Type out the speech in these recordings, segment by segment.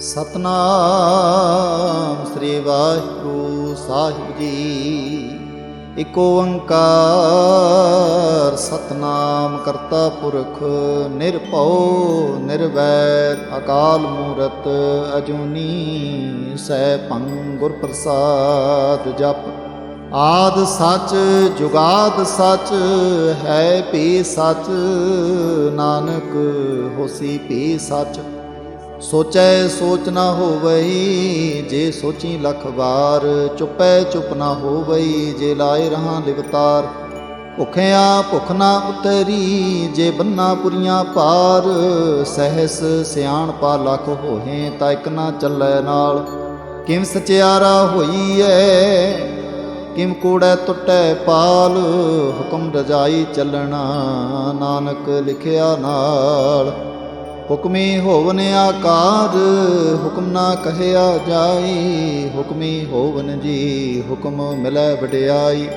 ਸਤਨਾਮ ਸ੍ਰੀ ਵਾਹਿਗੁਰੂ ਸਾਹਿਬ ਜੀ। ਇਕ ਓੰਕਾਰ ਸਤਨਾਮ ਕਰਤਾ ਪੁਰਖ ਨਿਰਭਉ ਨਿਰਵੈਰ ਅਕਾਲ ਮੂਰਤ ਅਜੂਨੀ ਸੈਭੰ ਗੁਰ ਪ੍ਰਸਾਦ ਜਪ। ਆਦ ਸੱਚ ਜੁਗਾਦ ਸੱਚ ਹੈ ਭੀ ਸੱਚ, ਨਾਨਕ ਹੋਸੀ ਭੀ ਸੱਚ। ਸੋਚੈ ਸੋਚ ਨਾ ਹੋਵਈ, ਜੇ ਸੋਚੀ ਲਖ ਵਾਰ। ਚੁਪੈ ਚੁਪ ਨਾ ਹੋਵਈ, ਜੇ ਲਾਏ ਰਹਾ ਲਿਵਤਾਰ। ਭੁਖਿਆ ਭੁਖ ਨਾ ਉਤਰੀ, ਜੇ ਬੰਨਾ ਪੁਰੀਆਂ ਪਾਰ। ਸਹਿਸ ਸਿਆਣਪਾ ਲਖ ਹੋਹੇ, ਤਾ ਇਕ ਨਾ ਚੱਲੈ ਨਾਲ। ਕਿਮ ਸਚਿਆਰਾ ਹੋਈਐ, ਕਿਮ ਕੂੜੈ ਟੁੱਟੈ ਪਾਲ। ਹੁਕਮ ਰਜਾਈ ਚੱਲਣਾ, ਨਾਨਕ ਲਿਖਿਆ ਨਾਲ। ਹੁਕਮੀ ਹੋਵਨ ਆਕਾਰ, ਹੁਕਮ ਨਾ ਕਹਿਆ ਜਾਈ। ਹੁਕਮੀ ਹੋਵਨ ਜੀ, ਹੁਕਮ ਮਿਲੈ ਵਡਿਆਈ।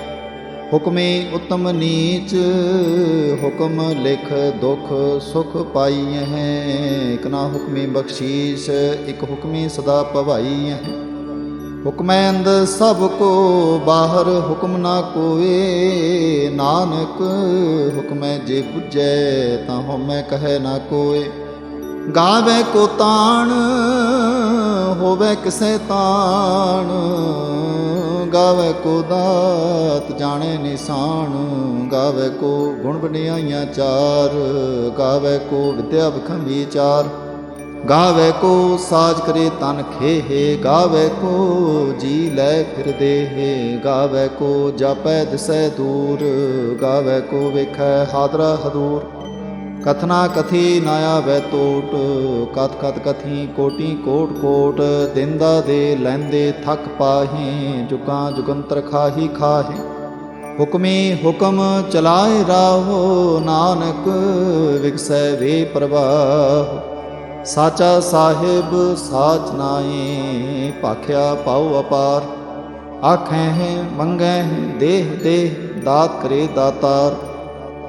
ਹੁਕਮੀ ਉਤਮ ਨੀਚ, ਹੁਕਮ ਲਿਖ ਦੁਖ ਸੁਖ ਪਾਈਐ। ਇਕ ਨਾ ਹੁਕਮੀ ਬਖਸ਼ੀਸ਼, ਇਕ ਹੁਕਮੀ ਸਦਾ ਭਵਾਈ ਹੈ। ਹੁਕਮੈ ਅੰਦਰ ਸਭ ਕੋ, ਬਾਹਰ ਹੁਕਮ ਨਾ ਕੋਏ। ਨਾਨਕ ਹੁਕਮੈ ਜੇ ਬੁਝੈ, ਤਾਂ ਹਉਮੈ ਕਹੈ ਨਾ ਕੋਏ। ਗਾਵੇ ਕੋ ਤਾਣ, ਹੋਵੇ ਕਿਸੇ ਤਾਣ। ਗਾਵੇ ਕੋ ਦਾਤ, ਜਾਣੇ ਨਿਸ਼ਾਨ। ਗਾਵੇ ਕੋ ਗੁਣ ਵਡਿਆਈਆਂ ਚਾਰ, ਗਾਵੇ ਕੋ ਵਿਦਿਆ ਵਿਖੰਗੀ ਚਾਰ। ਗਾਵੇ ਕੋ ਸਾਜ ਕਰੇ ਤਨ ਖੇਹੇ, ਗਾਵੇ ਕੋ ਜੀ ਲੈ ਫਿਰ ਦੇਹੇ। ਗਾਵੇ ਕੋ ਜਾਪੈ ਦਿਸੈ ਦੂਰ, ਗਾਵੇ ਕੋ ਵੇਖੈ ਹਾਦਰਾ ਹਦੂਰ। ਕਥਨਾ ਕਥੀ ਨਾ ਆਵੈ ਟੋਟ, ਕਥ ਕਥ ਕਥੀ ਕੋਟੀ ਕੋਟ ਕੋਟ। ਦਿੰਦਾ ਦੇ ਲੈਂਦੇ ਥਕ ਪਾਹੇ, ਜੁਗਾਂ ਜੁਗੰਤਰ ਖਾਹੀ ਖਾਹੇ। ਹੁਕਮੀ ਹੁਕਮ ਚਲਾਏ ਰਾਹੋ, ਨਾਨਕ ਵਿਗਸੈ ਵੇ ਪ੍ਰਵਾਹ। ਸਾਚਾ ਸਾਹਿਬ ਸਾਚ ਨਾਏ, ਭਾਖਿਆ ਪਾਉ ਅਪਾਰ। ਆਖੈ ਹੈ ਮੰਗੈ ਹੈ, ਦੇਹ ਦੇਹ ਦਾਤ ਕਰੇ ਦਾਤਾਰ।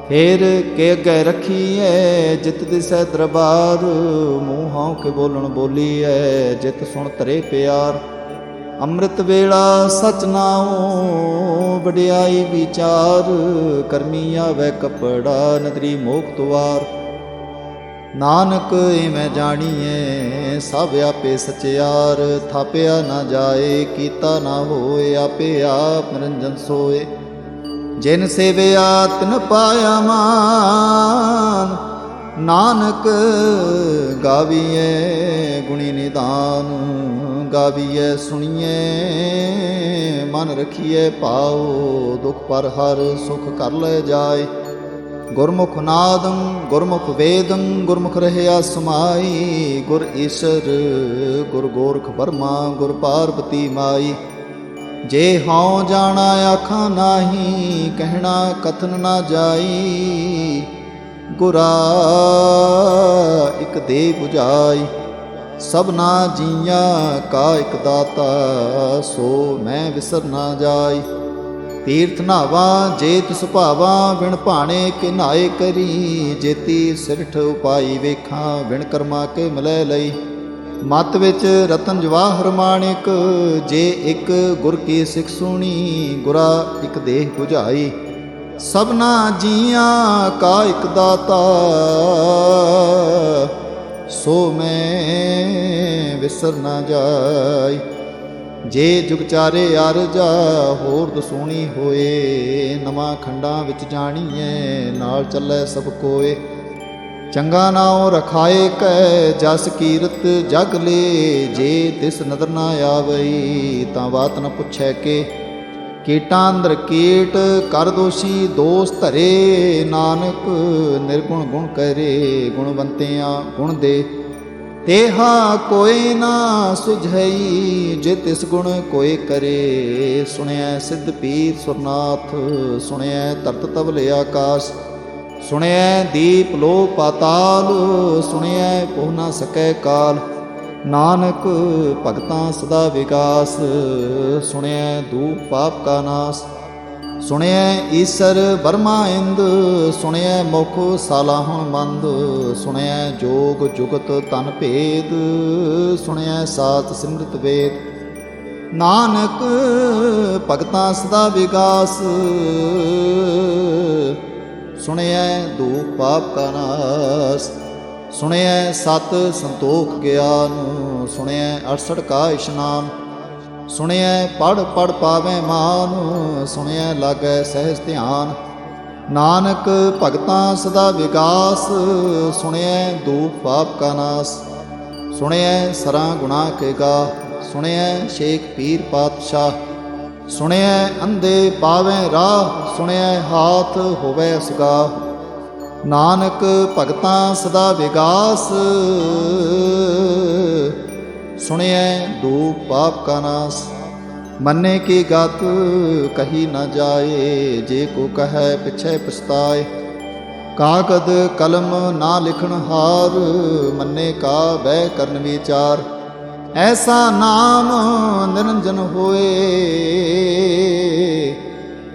ਫੇਰ ਕੇ ਅੱਗੇ ਰੱਖੀਐ, ਜਿਤ ਦਿਸੈ ਦਰਬਾਰ। ਮੂੰਹਾਂ ਕੇ ਬੋਲਣ ਬੋਲੀਐ, ਜਿਤ ਸੁਣ ਧਰੇ ਪਿਆਰ। ਅੰਮ੍ਰਿਤ ਵੇਲਾ ਸਚ ਨਾਉ, ਵਡਿਆਈ ਵਿਚਾਰ। ਕਰਮੀ ਆਵੈ ਕਪੜਾ, ਨਦਰੀ ਮੋਖ ਦੁਆਰ। ਨਾਨਕ ਇਵੇਂ ਜਾਣੀਐ, ਸਭ ਆਪੇ ਸਚਿਆਰ। ਥਾਪਿਆ ਨਾ ਜਾਏ, ਕੀਤਾ ਨਾ ਹੋਏ, ਆਪੇ ਆਪ ਨਿਰੰਜਨ ਸੋਏ। ਜਿਨ ਸੇਵਿਆ ਤਿਨ ਪਾਇਆ ਮਾਨ, ਨਾਨਕ ਗਾਵੀਐ ਗੁਣੀ ਨਿਧਾਨ। ਗਾਵੀਐ ਸੁਣੀਐ ਮਨ ਰਖੀਐ ਭਾਉ, ਦੁਖ ਪਰ ਹਰ ਸੁਖ ਕਰ ਲੈ ਜਾਏ। ਗੁਰਮੁਖ ਨਾਦੰ ਗੁਰਮੁਖ ਵੇਦੰ, ਗੁਰਮੁਖ ਰਹਿਆ ਸਮਾਈ। ਗੁਰ ਈਸਰ ਗੁਰ ਗੋਰਖ ਬਰਮਾ, ਗੁਰ ਪਾਰਬਤੀ ਮਾਈ। ਜੇ ਹਉ ਜਾਣਾ ਆਖਾਂ ਨਾਹੀ, ਕਹਿਣਾ ਕਥਨ ਨਾ ਜਾਈ। ਗੁਰਾ ਇਕ ਦੇ 부ਝਾਈ, ਸਭਨਾ ਜੀਆਂ ਕਾ ਇਕ ਦਾਤਾ। ਸੋ ਮੈਂ ਵਿਸਰ ਨਾ ਜਾਈ। ਤੀਰਥ ਨਾਵਾ ਜੇ ਤਿਸ ਭਾਵਾ, ਵਿਣ ਭਾਣੇ ਕੇ ਨਾਏ ਕਰੀ। ਜੇਤੀ ਸਿਰਠ ਉਪਾਈ ਵੇਖਾਂ, ਵਿਣ ਕਰਮਾ ਕੇ ਮਿਲੈ ਲਈ। ਮਤ ਵਿੱਚ ਰਤਨ ਜਵਾਹਰ ਮਾਣਿਕ, ਜੇ ਇੱਕ ਗੁਰ ਕੀ ਸਿੱਖ ਸੁਣੀ। ਗੁਰਾ ਇਕ ਦੇਹ 부ਝਾਈ, ਸਭਨਾ ਜੀਆਂ ਕਾ ਇਕ ਦਾਤਾ। ਸੋ ਮੈਂ ਵਿਸਰ ਨਾ ਜਾਈ। ਜੇ ਜੁਗ ਚਾਰੇ ਅਰਜਾ, ਹੋਰ ਦਸੂਣੀ ਹੋਏ। ਨਵਾਂ ਖੰਡਾਂ ਵਿੱਚ ਜਾਣੀਐ, ਨਾਲ ਚੱਲੈ ਸਭ ਕੋਏ। ਚੰਗਾ ਨਾਉ ਰਖਾਏ ਕੈ, ਜਸ ਕੀਰਤ ਜਗ ਲੇ। ਜੇ ਤਿਸ ਨਦਰ ਨਾ ਆਵਈ, ਤਾਂ ਬਾਤ ਨ ਪੁੱਛੈ ਕੇ। ਕੀਟਾਂ ਅੰਦਰ ਕੀਟ ਕਰ ਦੋਸ਼ੀ, ਦੋਸ ਧਰੇ। ਨਾਨਕ ਨਿਰਗੁਣ ਗੁਣ ਕਰੇ, ਗੁਣਵੰਤਿਆਂ ਗੁਣ ਦੇ। ਤੇਹਾ ਕੋਈ ਨਾ ਸੁਝਈ, ਜੇ ਤਿਸ ਗੁਣ ਕੋਈ ਕਰੇ। ਸੁਣਿਐ ਸਿੱਧ ਪੀਰ ਸੁਰਨਾਥ, ਸੁਣਿਐ ਤਰਤ ਤਵਲ ਆਕਾਸ਼। ਸੁਣਿਐ ਦੀਪ ਲੋ ਪਾਤਾਲ, ਸੁਣਿਐ ਪਹੁ ਨਾ ਸਕੈ ਕਾਲ। ਨਾਨਕ ਭਗਤਾਂ ਸਦਾ ਵਿਗਾਸ, ਸੁਣਿਐ ਦੂਪ ਪਾਪ ਕਾ ਨਾਸ। ਸੁਣਿਐ ਈਸਰ ਬਰਮਾ ਇੰਦ, ਸੁਣਿਐ ਮੁਖ ਸਾਲਾਹਣ ਬੰਦ, ਸੁਣਿਐ ਜੋਗ ਜੁਗਤ ਤਨ ਭੇਦ, ਸੁਣਿਐ ਸਾਤ ਸਿਮਰਤ ਵੇਦ। ਨਾਨਕ ਭਗਤਾਂ ਸਦਾ ਵਿਗਾਸ, ਸੁਣਿਐ ਦੂਖ ਪਾਪ ਕਾ ਨਾਸ। ਸੁਣਿਐ ਸਤ ਸੰਤੋਖ ਗਿਆਨ, ਸੁਣਿਐ 68 ਕਾ ਇਸ਼ਨਾਨ। ਸੁਣਿਐ ਪੜ ਪੜ ਪਾਵੈ ਮਾਨ, ਸੁਣਿਐ ਲਾਗੈ ਸਹਿਜ ਧਿਆਨ। ਨਾਨਕ ਭਗਤਾਂ ਸਦਾ ਵਿਗਾਸ, ਸੁਣਿਐ ਦੂਖ ਪਾਪ ਕਾ ਨਾਸ। ਸੁਣਿਐ ਸਰਾਂ ਗੁਨਾਹ ਕੇ ਗਾ, ਸੁਣਿਐ ਸ਼ੇਖ ਪੀਰ ਪਾਤਸ਼ਾਹ। ਸੁਣਿਐ ਅੰਧੇ ਪਾਵੈ ਰਾਹ, ਸੁਣਿਐ ਹਾਥ ਹੋਵੈ ਸੁਗਾਹ। ਨਾਨਕ ਭਗਤਾਂ ਸਦਾ ਵਿਗਾਸ, ਸੁਣਿਐ ਦੂਖ ਪਾਪ ਕਾ ਨਾਸ। ਮੰਨੇ ਕੀ ਗਤ ਕਹੀ ਨ ਜਾਏ, ਜੇ ਕੋ ਕਹੈ ਪਿਛੈ ਪਛਤਾਏ। ਕਾਗਦ ਕਲਮ ਨਾ ਲਿਖਣ ਹਾਰ, ਮੰਨੇ ਕਾ ਬਹਿ ਕਰਨ ਵਿਚਾਰ। ਐਸਾ ਨਾਮ ਨਿਰੰਜਨ ਹੋਏ,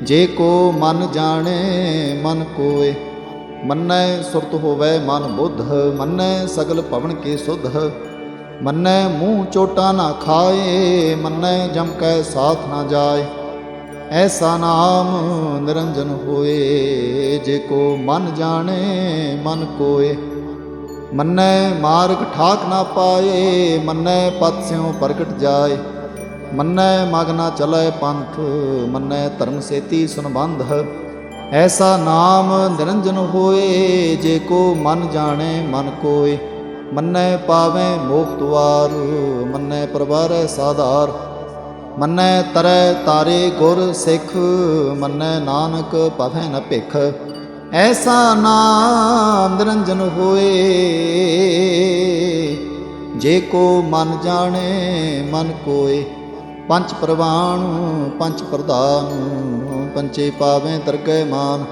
ਜੇ ਕੋ ਮਨ ਜਾਣੇ ਮਨ ਕੋਏ। ਮੰਨੈ ਸੁਰਤ ਹੋਵੈ ਮਨ ਬੁੱਧ, ਮੰਨੈ ਸਗਲ ਭਵਨ ਕੇ ਸੁਧ। ਮੰਨੈ ਮੂੰਹ ਚੋਟਾ ਨਾ ਖਾਏ, ਮੰਨੈ ਜਮ ਕੈ ਸਾਥ ਨਾ ਜਾਏ। ਐਸਾ ਨਾਮ ਨਿਰੰਜਨ ਹੋਏ, ਜੇ ਕੋ ਮਨ ਜਾਣੇ ਮਨ ਕੋਏ। ਮੰਨੈ ਮਾਰਗ ਠਾਕ ਨਾ ਪਾਏ, ਮੰਨੈ ਪਤ ਸਿਉ ਪ੍ਰਗਟ ਜਾਏ। ਮੰਨੈ ਮਗ ਨਾ ਚਲੈ ਪੰਥ, ਮੰਨੈ ਧਰਮ ਸੇਤੀ ਸੁਨਬੰਧ। ਐਸਾ ਨਾਮ ਨਿਰੰਜਨ ਹੋਏ, ਜੇ ਕੋ ਮਨ ਜਾਣੇ ਮਨ ਕੋਏ। ਮੰਨੈ ਪਾਵੈ ਮੋਖ ਦੁਆਰ, ਮੰਨੈ ਪ੍ਰਵਾਰੈ ਸਾਧਾਰ। ਮੰਨੈ ਤਰੈ ਤਾਰੇ ਗੁਰ ਸਿੱਖ, ਮੰਨੈ ਨਾਨਕ ਭਵੈ ਨ ਭਿਖ। ਐਸਾ ਨਾਮ ਨਿਰੰਜਨ ਹੋਏ, ਜੇ ਕੋ ਮਨ ਜਾਣੇ ਮਨ ਕੋਏ। ਪੰਚ ਪ੍ਰਵਾਣ ਪੰਚ ਪ੍ਰਧਾਨ, ਪੰਚੇ ਪਾਵੈ ਦਰਗਹਿ ਮਾਨ।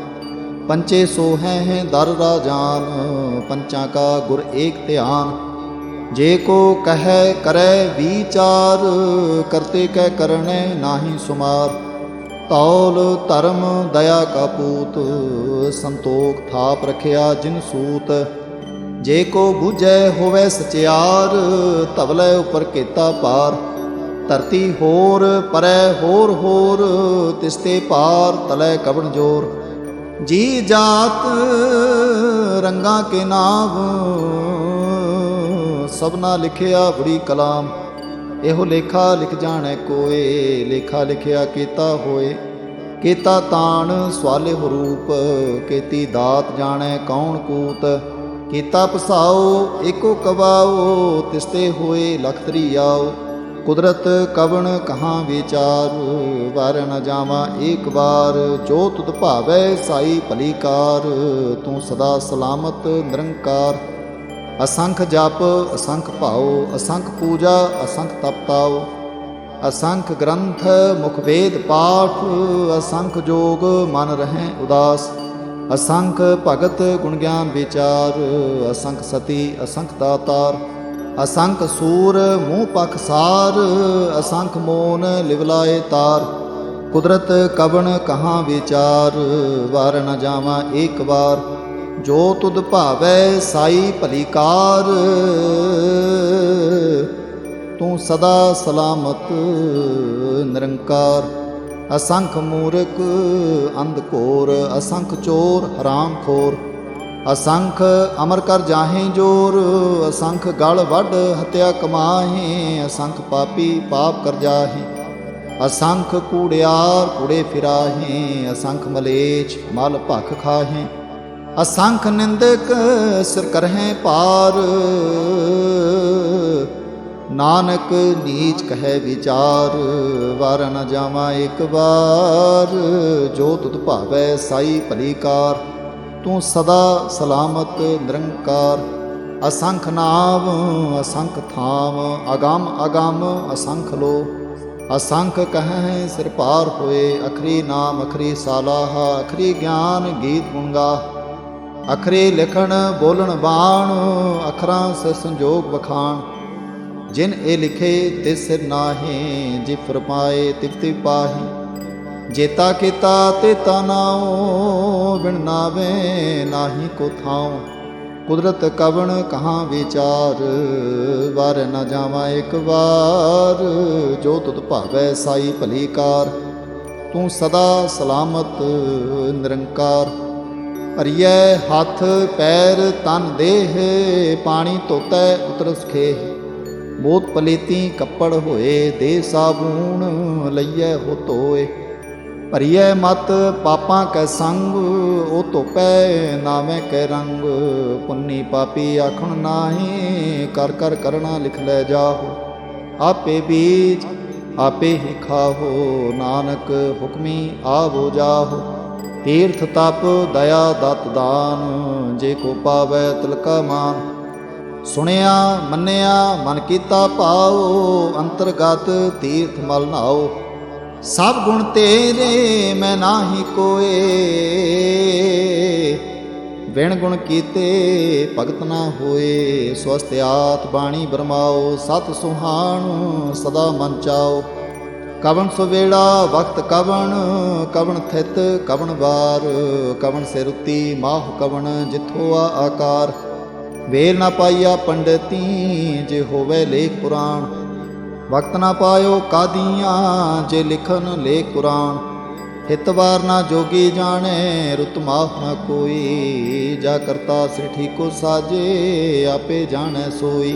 ਪੰਚੇ ਸੋਹੈ ਦਰ ਰਾਜਾਨ, ਪੰਚਾਂ ਕਾ ਗੁਰ ਏਕ ਧਿਆਨ। ਜੇ ਕੋ ਕਹੈ ਕਰੈ ਵਿਚਾਰ, ਕਰਤੇ ਕੈ ਕਰਣੈ ਨਾਹੀ ਸੁਮਾਰ। ਤੌਲ ਧਰਮ ਦਇਆ ਕਾ ਪੂਤ, ਸੰਤੋਖ ਥਾਪ ਰਖਿਆ ਜਿਨ ਸੂਤ। ਜੇ ਕੋ ਬੁਝੈ ਹੋਵੈ ਸਚਿਆਰ, ਧਵਲੇ ਉਪਰ ਕੀਤਾ ਪਾਰ। ਧਰਤੀ ਹੋਰ ਪਰੈ ਹੋਰ ਹੋਰ, ਤਿਸਤੇ ਪਾਰ ਤਲੈ ਕਵਣ ਜੋਰ। ਜੀ ਜਾਤ ਰੰਗਾਂ ਕੇ ਨਾਮ, ਸਭਨਾ ਲਿਖਿਆ ਬੁਰੀ ਕਲਾਮ। ਇਹੋ ਲੇਖਾ ਲਿਖ ਜਾਣੈ ਕੋਏ, ਲੇਖਾ ਲਿਖਿਆ ਕੀਤਾ ਹੋਏ। ਕੀਤਾ ਤਾਣ ਸਵਾਲੇ ਰੂਪ, ਕੀਤੀ ਦਾਤ ਜਾਣੈ ਕੌਣ ਕੂਤ। ਕੀਤਾ ਪਸਾਓ ਏਕੋ ਕਵਾਓ, ਤਿਸਤੇ ਹੋਏ ਲਖ ਤ੍ਰਿਆਓ। ਕੁਦਰਤ ਕਵਣ ਕਹਾਂ ਵਿਚਾਰ, ਵਾਰ ਨ ਜਾਵਾਂ ਏਕ ਵਾਰ। ਜੋ ਤੁਧ ਭਾਵੈ ਸਾਈ ਭਲੀ ਕਾਰ, ਤੂੰ ਸਦਾ ਸਲਾਮਤ ਨਿਰੰਕਾਰ। ਅਸੰਖ ਜਪ ਅਸੰਖ ਭਾਉ, ਅਸੰਖ ਪੂਜਾ ਅਸੰਖ ਤਪਤਾਉ। ਅਸੰਖ ਗ੍ਰੰਥ ਮੁਖ ਵੇਦ ਪਾਠ, ਅਸੰਖ ਜੋਗ ਮਨ ਰਹਿ ਉਦਾਸ। ਅਸੰਖ ਭਗਤ ਗੁਣ ਗਿਆਨ ਵਿਚਾਰ, ਅਸੰਖ ਸਤੀ ਅਸੰਖ ਦਾਤਾਰ। ਅਸੰਖ ਸੂਰ ਮੂੰਹ ਪਖਸਾਰ, ਅਸੰਖ ਮੋਨ ਲਿਵਲਾਏ ਤਾਰ। ਕੁਦਰਤ ਕਵਣ ਕਹਾਂ ਵਿਚਾਰ, ਵਾਰ ਨ ਜਾਵਾਂ ਏਕ ਵਾਰ। ਜੋ ਤੁਧ ਭਾਵੈ ਸਾਈ ਭਲੀ ਕਾਰ, ਤੂੰ ਸਦਾ ਸਲਾਮਤ ਨਿਰੰਕਾਰ। ਅਸੰਖ ਮੂਰਖ ਅੰਧ ਘੋਰ, ਅਸੰਖ ਚੋਰ ਹਰਾਮ ਖੋਰ। ਅਸੰਖ ਅਮਰ ਕਰ ਜਾਹੇ ਜੋਰ, ਅਸੰਖ ਗਲ ਵੱਢ ਹਤਿਆ ਕਮਾਹੇ। ਅਸੰਖ ਪਾਪੀ ਪਾਪ ਕਰ ਜਾਹੇ, ਅਸੰਖ ਕੂੜਿਆਰ ਕੂੜੇ ਫਿਰਾਹੇ। ਅਸੰਖ ਮਲੇਛ ਮਲ ਭਖ ਖਾਹੇ। ਅਸੰਖ ਨਿੰਦਕ ਸਿਰ ਕਰਹਿ ਪਾਰ, ਨਾਨਕ ਨੀਚ ਕਹੈ ਵਿਚਾਰ। ਵਾਰ ਨ ਜਾਵਾਂ ਏਕ ਵਾਰ, ਜੋ ਤੁਧ ਭਾਵੈ ਸਾਈ ਭਲੀ ਕਾਰ। ਤੂੰ ਸਦਾ ਸਲਾਮਤ ਨਿਰੰਕਾਰ। ਅਸੰਖ ਨਾਮ ਅਸੰਖ ਥਾਮ, ਅਗੰਮ ਅਗੰਮ ਅਸੰਖ ਲੋ। ਅਸੰਖ ਕਹੈ ਸਿਰ ਪਾਰ ਹੋਏ, ਅਖਰੀ ਨਾਮ ਅਖਰੀ ਸਾਲਾਹ। ਅਖਰੀ ਗਿਆਨ ਗੀਤ ਗੁਣ ਗਾਹ। ਅਖਰੇ ਲਿਖਣ ਬੋਲਣ ਬਾਣ, ਅਖਰਾਂ ਸਿਰ ਸੰਜੋਗ ਬਖਾਣ। ਜਿਨ ਇਹ ਲਿਖੇ ਤਿਸ ਸਿਰ ਨਾਹੀ, ਜਿ ਫਰਮਾਏ ਤਿਵ ਤਿਵ ਪਾਹੀ। जेता केता तेता नाओ, बिन नावे नाही को थाओ। कुदरत कवण कहाँ विचार, वार न जावा एक बार। जो तुत भावै साई भली कार, तू सदा सलामत निरंकार। हरियै हथ पैर तन देह, पानी धोतै उतरस खेह। बोत पलेती कपड़ होए, दे साबून लइयै हो धोए। ਭਰੀਐ ਮਤ ਪਾਪਾਂ ਕੈ ਸੰਗ, ਉਹ ਧੋਪੈ ਨਾਵੇਂ ਕੈ ਰੰਗ। ਪੁੰਨੀ ਪਾਪੀ ਆਖਣ ਨਾਹੀਂ, ਕਰ ਕਰ ਕਰਣਾ ਲਿਖ ਲੈ ਜਾਹੋ। ਆਪੇ ਬੀਜ ਆਪੇ ਹੀ ਖਾਹੋ, ਨਾਨਕ ਹੁਕਮੀ ਆਵੋ ਜਾਹੋ। ਤੀਰਥ ਤਪ ਦਇਆ ਦਤ ਦਾਨ, ਜੇ ਕੋ ਪਾਵੈ ਤਿਲਕਾ ਮਾਨ। ਸੁਣਿਆ ਮੰਨਿਆ ਮਨ ਕੀਤਾ ਭਾਉ, ਅੰਤਰਗਤ ਤੀਰਥ ਮਲ ਨਾਓ। सब गुण तेरे मैं नाही कोए, बिन गुण कीते भगत ना होए। स्वस्थ्यात बाणी बरमाओ, सत सुहान सदा मन चाओ। कवन सुवेड़ा वक्त कवन, कवन थित कवन वार। कवन सिरुति माह कवन, जिथोआ आकार। वेल ना पाइया पंडिती, जे होवे लेख पुराण। वक्त ना पायो कादियाँ, जे लिखन ले कुरान। हितवार ना जोगी जाने, रुत माफ ना कोई। जा करता सिठी को साजे, आपे जाने सोई।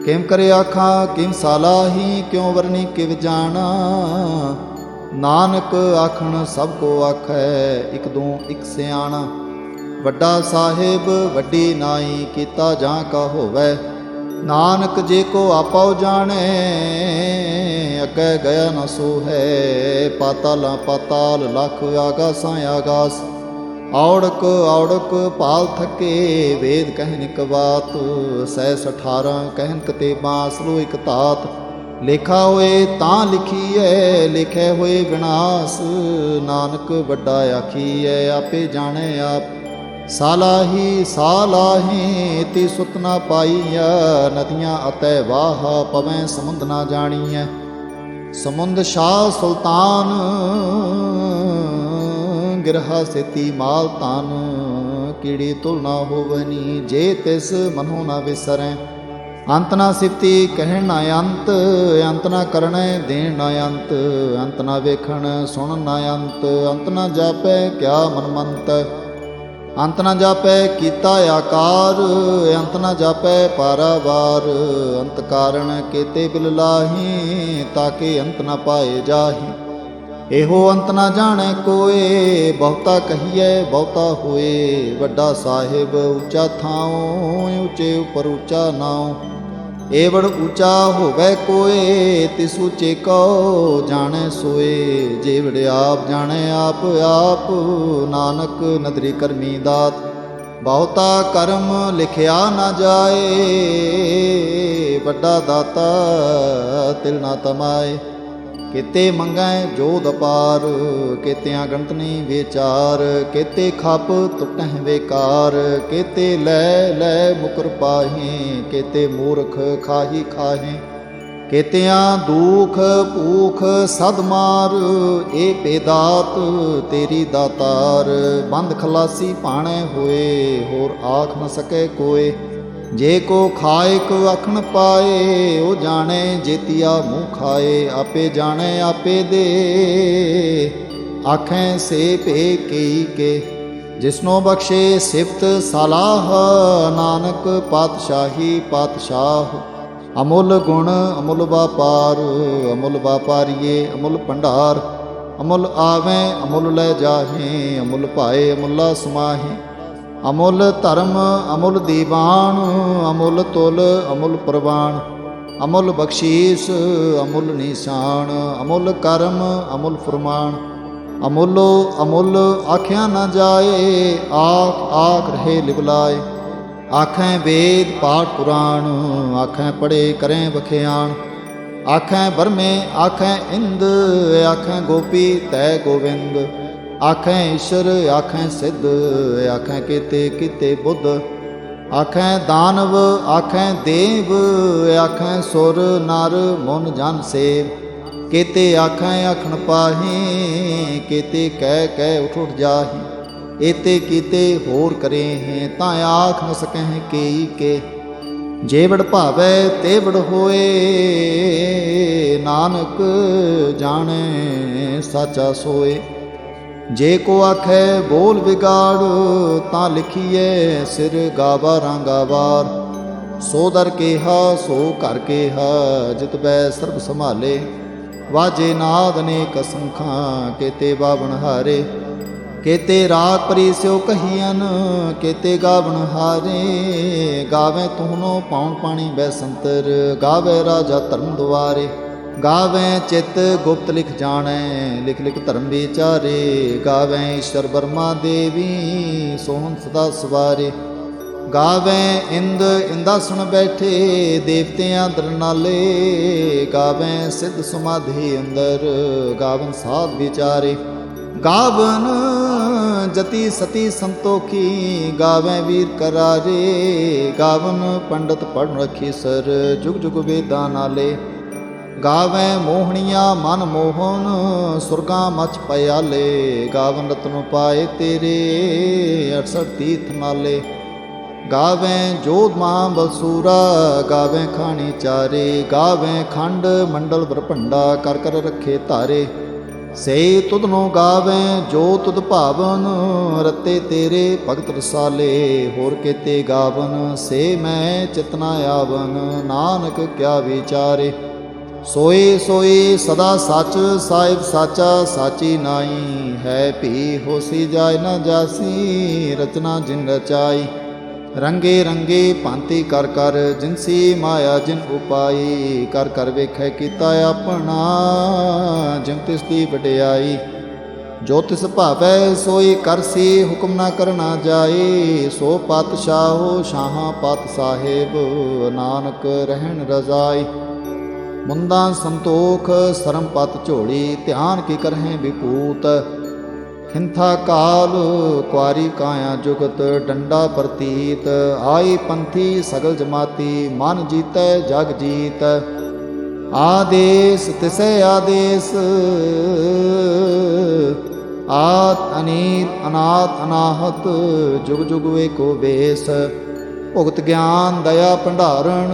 किम करे आखा किम सालाही, क्यों वरनी किव जाना। नानक आखन सब को आखै, इक दो इक सियाणा। वड्डा साहिब वड्डी नाई, कीता जां का होवै। नानक जे को आपो जाने, अगे गया न सो है। पाताल पाताल लख आगासां आगास। औड़क औड़क पाल थके, वेद कहन इक बात। 618 कहन कतेबां, सलो इक तात। लेखा होए तां लिखीए, लिखे होए विनाश। नानक वड्डा आखीए, आपे जाने आप। सालाही सालाही ती सुत ना पाईया, नदियाँ अतै वाह पवैं समुंद ना जाणीਐ। समुंद शाह सुल्तान, गिरहा सेती माल तान। कीड़ी तुल ना होवनी, जे तिस मनो ना विसरै। अंत ना सिफती कहण ना अंत, अंत ना करणे देण ना अंत। अंत ना वेखण सुण ना अंत, अंत ना जापै क्या मनमंत। अंत न जापै कीता आकार, अंत न जापै पारावार। अंत कारण केते बिल लाही, ताके अंत न पाए जाही। एहो अंत न जाने कोए, बहुता कहिए बहुता होए। वड्डा साहिब ऊंचा थाओ, ऊंचे उपर ऊंचा नाओ। एवड़ ऊंचा होवै कोए, तिस ऊंचे को जाने सोए। जेवड़ आप जाने आप आप, नानक नदरी करमी दात। बहुता कर्म लिखिया न जाए, वड्डा दाता तिल ना तमाए। केते मंगै जोध अपार, केतियां गणत नहीं विचार। केते खप तुटह बेकार, केते लै लै मुकर पाही। केते मूर्ख खाही खाहे, केतियां दुख भूख सद मार। ए बेदात तेरी दातार, बंद खलासी पाणे होए। होर आख न सके कोय, जे को खाए को अखन पाए। ओ जाने जेतिया मुँह खाए, आपे जाने आपे दे। आखें से पे कई के, जिसनो बख्शे सिफत सलाह। नानक पातशाही पातशाह। अमुल गुण अमुल व्यापार, अमुल व्यापारिये अमुल भंडार। अमुल आवें अमुल लै जाहें, अमुल पाए अमुला समाहें। अमुल धर्म अमुल दीवान, अमुल तुल अमुल प्रवान। अमुल बख्शीस अमुल निशान, अमुल कर्म अमुल फरमान। अमुलो अमुल आख्या न जाए, आख आख रहे लिवलाए। आखें वेद पाठ पुराण, आखें पढ़े करें बख्यान। आखें बरमे आखें इंद, आखें गोपी तय गोविंद। आखें ईश्वर आखें सिद्ध, आखें केते किते बुद्ध। आखें दानव आखें देव, आखें सुर नर मुन जन सेव। केते आखें आखन पाहे, केते कह उठ उठ जाही। एते कीते होर करे हैं, तां आख न सकह केई के। जेवड़ भावै तेवड़ होए, नानक जाने साचा सोए। जे को आखै बोल बिगाड़, तां लिखिए सिर गावारां गावार। सो दर केहा सो घर केहा, जित बै सर्ब संभाले। वाजे नाद अनेक असंखां, केते बावण हारे। केते राग परी स्यो कहियन, केते गावण हारे। गावें तुहनो पाउन पाणी बैसंतर, गावे राजा धर्म दुआरे। गावें चित गुप्त लिख जाणै, लिख लिख धर्म विचारे। गावें ईश्वर बर्मा देवी, सोहन सदा सवारे। गावें इंद इंदासन बैठे, देवतियां दरनाले। गावें सिद्ध समाधि अंदर, गावन साध विचारे। गावन जति सती संतोखी, गावें वीर करारे। गावन पंडित पढ़ रखी सर, जुग जुग वेदां नाले। गावें मोहनिया मन मोहन, सुरगा मच पयाले। गावन रतन पाए तेरे, 68 तीर्थ नाले। गावें जोध मां बलसूरा, गावें खानी चारे। गावें खंड मंडल बरभंडा, कर कर रखे तारे। से तुधनो गावें जो तुध भावन, रते तेरे भगत रसाले। होर केते गावन से मैं चितना आवन, नानक क्या विचारे। सोए सोए सदा सच, साहिब साचा साची नाई। है भी होसी जाय न जासी, रचना जिन रचाई। रंगे रंगे भांति कर कर, जिनसी माया जिन उपाई। कर कर वेखै कीता अपना, जिम तिसदी वडियाई। जो तिस भावै सोई करसी, हुक्म न करना जाए। सो पातशाहो शाहां पात साहिब, नानक रहन रजाई। मुंदा संतोख सरम पत झोली, ध्यान की करहें विपूत। हिंथा काल कुआरी काया जुगत, डंडा प्रतीत। आई पंथी सगल जमाती, मन जीतै जग जीत। आदेश तिसै आदेश, आत अनीत अनाथ अनाहत। जुग जुग एको बेस, भुगत ज्ञान दया भंडारण।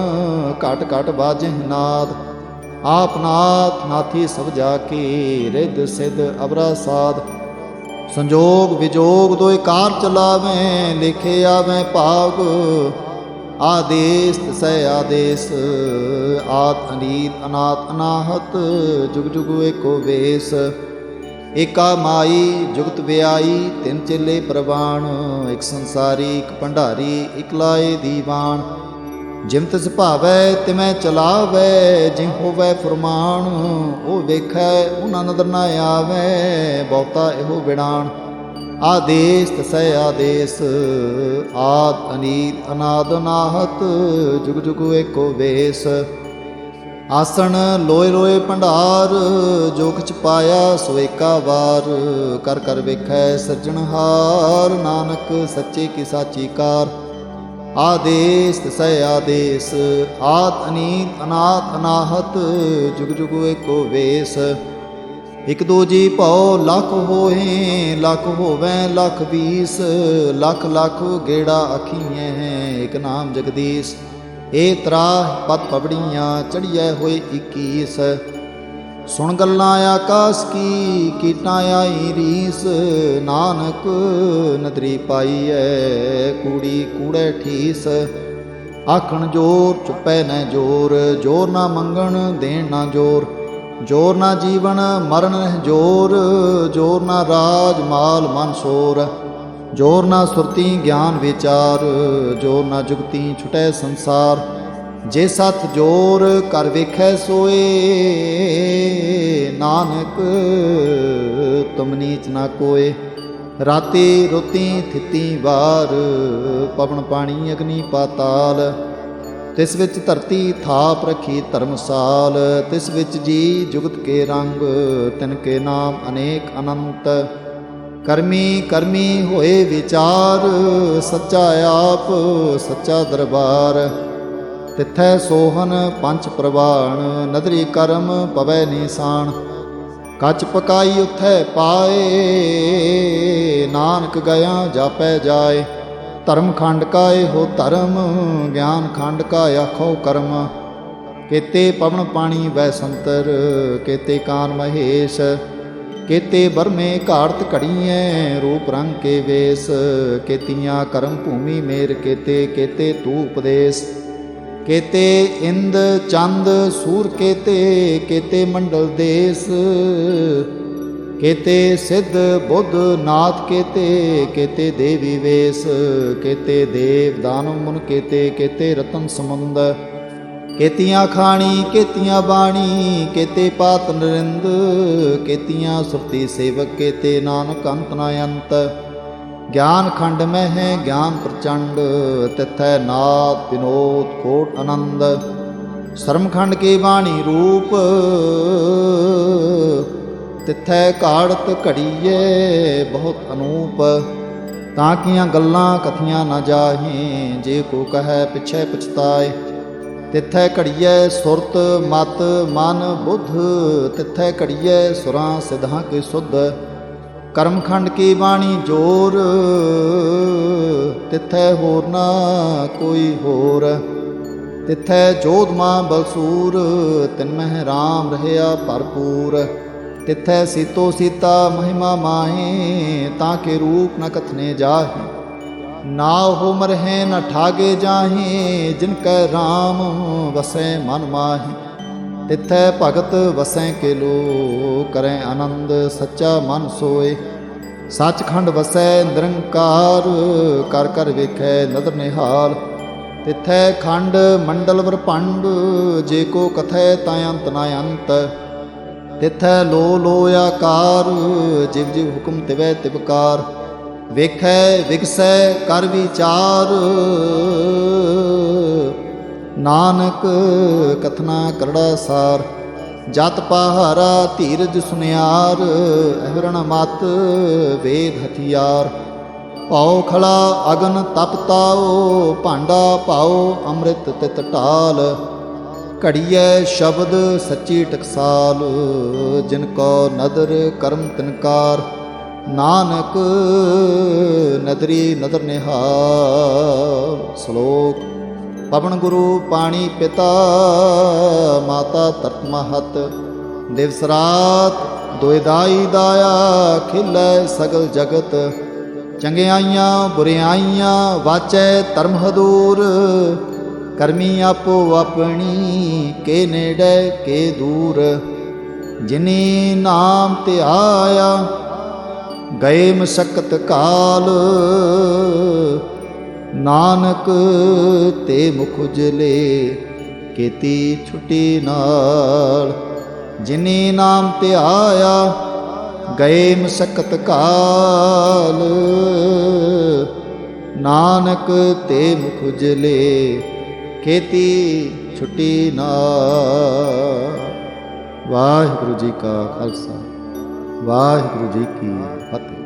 घट घट बाजह नाद, आप नाथ नाथी सब जाकी। रिद्ध सिद्ध अबरा साध, संजोग विजोग दोए कार चलावें। लिखे आवें भाग, आदेश तिसै आदेश। आत अनीत अनाथ अनाहत, जुग जुग एको वेस। एका माई जुगत व्याई, तिन चेले प्रवाण। एक संसारी एक भंडारी, एक लाए दीवान। जिम तिस भावै तिमै चलावै, जिम होवै फुरमान। ओ वेखै उना नदर न आवै, बहुता एहो बिड़ान। आदेश तिसै आदेश, आद अनीत अनाद अनाहत। जुग जुग एको वेस। आसन लोए लोए भंडार, जो किछ पाया सो एका वार। कर कर वेखै सज्जनहार, नानक सच्चे की साची कार। आदेश तिसै आदेश, आत अनीत अनाथ अनाहत। जुग जुग एको वेस। इक दो जी भौ लख होए, लख होवैं लख बीस। लख लख गेड़ा आखीएं, एक नाम जगदीश। ए त्राह पत पबड़ियाँ, चढ़िए होए 21। सुन गल्लां आकाश की, कीटां आई रीस। नानक नदरी पाईऐ, कूड़ी कूड़े ठीस। आखण जोर चुपै न जोर, जोर ना मंगण देण ना जोर। जोर ना जीवन मरण नह जोर, जोर ना राज माल मन शोर। जोर ना सुरती ज्ञान विचार, जोर ना जुगती छुटै संसार। जे सत जोर कर वेखै सोए, नानक तुम नीच ना कोय। राती रोती थिती वार, पवन पानी अग्नि पाताल। तिस विच धरती थाप रखी धर्मसाल। तिस विच जी जुगत के रंग, तिनके नाम अनेक अनंत। करमी करमी होए विचार, सच्चा आप सच्चा दरबार। ਤਿਥੈ ਸੋਹਨ ਪੰਚ ਪ੍ਰਵਾਣ, ਨਦਰੀ ਕਰਮ ਪਵੈ ਨੀਸਾਨ। ਕੱਚ ਪਕਾਈ ਉਥੈ ਪਾਏ, ਨਾਨਕ ਗਿਆ ਜਾਪੈ ਜਾਏ। ਧਰਮ ਖੰਡ ਕਾ ਇਹੋ ਧਰਮ, ਗਿਆਨ ਖੰਡ ਕਾ ਆਖੋ ਕਰਮ। ਕੇਤੇ ਪਵਨ ਪਾਣੀ ਵੈ ਸੰਤਰ, ਕੇਤੇ ਕਾਨ ਮਹੇਸ਼। ਕੇਤੇ ਬਰਮੇ ਘਾੜਤ ਘੜੀਐ, ਰੂਪ ਰੰਗ ਕੇ ਵੇਸ। ਕੇਤੀਆਂ ਕਰਮ ਭੂਮੀ ਮੇਰ ਕੇਤੇ, ਕੇਤੇ ਤੂ ਉਪਦੇਸ। ਕੇਤੇ ਇੰਦ ਚੰਦ ਸੂਰ ਕੇਤੇ, ਕੇਤੇ ਮੰਡਲ ਦੇਸ। ਕੇਤੇ ਸਿੱਧ ਬੁੱਧ ਨਾਥ ਕੇਤੇ, ਕੇਤੇ ਦੇਵੀ ਵੇਸ। ਕੇਤੇ ਦੇਵ ਦਾਨਵ ਮੁਨ ਕੇਤੇ, ਕੇਤੇ ਰਤਨ ਸਮੁੰਦ। ਕੇਤੀਆਂ ਖਾਣੀ ਕੇਤੀਆਂ ਬਾਣੀ, ਕੇਤੇ ਪਾਤ ਨਰਿੰਦ। ਕੇਤੀਆਂ ਸੁਰਤੀ ਸੇਵਕ ਕੇਤੇ, ਨਾਨਕ ਅੰਤ ਨ ਅੰਤ। ਗਿਆਨ ਖੰਡ ਮੈਂ ਹੈ ਗਿਆਨ ਪ੍ਰਚੰਡ, ਤਿਥੈ ਨਾਦ ਵਿਨੋਦ ਕੋਟ ਆਨੰਦ। ਸ਼ਰਮ ਖੰਡ ਕੀ ਬਾਣੀ ਰੂਪ, ਤਿਥੈ ਘਾੜਤ ਘੜੀਏ ਬਹੁਤ ਅਨੂਪ। ਤਾਂ ਕੀਆਂ ਗੱਲਾਂ ਕਥੀਆਂ ਨਾ ਜਾਹੇ, ਜੇ ਕੋ ਕਹੈ ਪਿਛੈ ਪਛਤਾਏ। ਤਿਥੈ ਘੜੀਐ ਸੁਰਤ ਮਤ ਮਨ ਬੁੱਧ, ਤਿਥੈ ਘੜੀਐ ਸੁਰਾਂ ਸਿਧਾਂ ਕੀ ਸੁਧ। ਕਰਮਖੰਡ ਕੀ ਬਾਣੀ ਜੋਰ, ਤਿਥੈ ਹੋਰ ਨਾ ਕੋਈ ਹੋਰ। ਤਿਥੈ ਜੋਧ ਮਾਂ ਬਲਸੂਰ, ਤਿਨ ਮਹਿ ਰਾਮ ਰਹਿਆ ਭਰਪੂਰ। ਤਿਥੈ ਸੀਤੋ ਸੀਤਾ ਮਹਿਮਾ ਮਾਹੇ, ਤਾਂ ਕੇ ਰੂਪ ਨ ਕਥਨੇ ਜਾਹੇ। ਨਾ ਹੋ ਮਰਹਿ ਨ ਠਾਗੇ ਜਾਹੇ, ਜਿਨ ਕੈ ਰਾਮ ਵਸੈ ਮਨ ਮਾਹੀ। ਤਿਥੈ ਭਗਤ ਵਸੈ ਕੇ ਲੋ, ਕਰੈ ਆਨੰਦ ਸੱਚਾ ਮਨ ਸੋਏ। ਸੱਚਖੰਡ ਵਸੈ ਨਿਰੰਕਾਰ, ਕਰ ਕਰ ਵੇਖੈ ਨਦਰ ਨਿਹਾਲ। ਤਿਥੈ ਖੰਡ ਮੰਡਲ ਵਰਪੰਡ, ਜੇ ਕੋ ਕਥੈ ਤਾਂ ਅੰਤ ਨ ਅੰਤ। ਤਿਥੈ ਲੋ ਲੋ ਆਕਾਰ, ਜਿਵ ਜਿਵ ਹੁਕਮ ਤਿਵੈ ਤਿਵਕਾਰ। ਵੇਖੈ ਵਿਗਸੈ ਕਰ ਵਿਚਾਰ, ਨਾਨਕ ਕਥਨਾ ਕਰੜਾ ਸਾਰ। ਜਤ ਪਹਾਰਾ ਧੀਰਜ ਸੁਨਿਆਰ, ਅਹਰਣ ਮਤ ਵੇਦ ਹਥਿਆਰ। ਭਾਉ ਖਲਾ ਅਗਨ ਤਪ ਤਾਓ, ਭਾਂਡਾ ਪਾਓ ਅੰਮ੍ਰਿਤ ਤਿਤ ਢਾਲ। ਘੜੀਐ ਸ਼ਬਦ ਸੱਚੀ ਟਕਸਾਲ, ਜਿਨ ਕੋ ਨਦਰ ਕਰਮ ਤਿਨਕਾਰ। ਨਾਨਕ ਨਦਰੀ ਨਦਰ ਨਿਹਾਲ। ਸ਼ਲੋਕ। ਪਵਨ ਗੁਰੂ ਪਾਣੀ ਪਿਤਾ, ਮਾਤਾ ਧਰਤ ਮਹਤ। ਦਿਵਸ ਰਾਤ ਦੋਇ ਦਾਈ ਦਾਇਆ, ਖਿਲੈ ਸਗਲ ਜਗਤ। ਚੰਗਿਆਈਆਂ ਬੁਰਿਆਈਆਂ ਵਾਚੈ ਧਰਮ ਹਦੂਰ। ਕਰਮੀ ਆਪੋ ਆਪਣੀ, ਕੇ ਨੇੜੇ ਕੇ ਦੂਰ। ਜਿਨੀ ਨਾਮ ਧਿਆਇਆ, ਗਏ ਮਸਕਤ ਕਾਲ। ਨਾਨਕ ਤੇ ਮੁਖ ਉਜਲੇ, ਕੀਤੀ ਛੁਟੀ ਨਾਲ। ਜਿਨੀ ਨਾਮ ਧਿਆਇਆ, ਗਏ ਮਸਕਤ ਕਾਲ। ਨਾਨਕ ਤੇ ਮੁਖ ਉਜਲੇ, खेती छुट्टी नाल। वाहिगुरु जी का खालसा, वाहिगुरु जी की फतेह।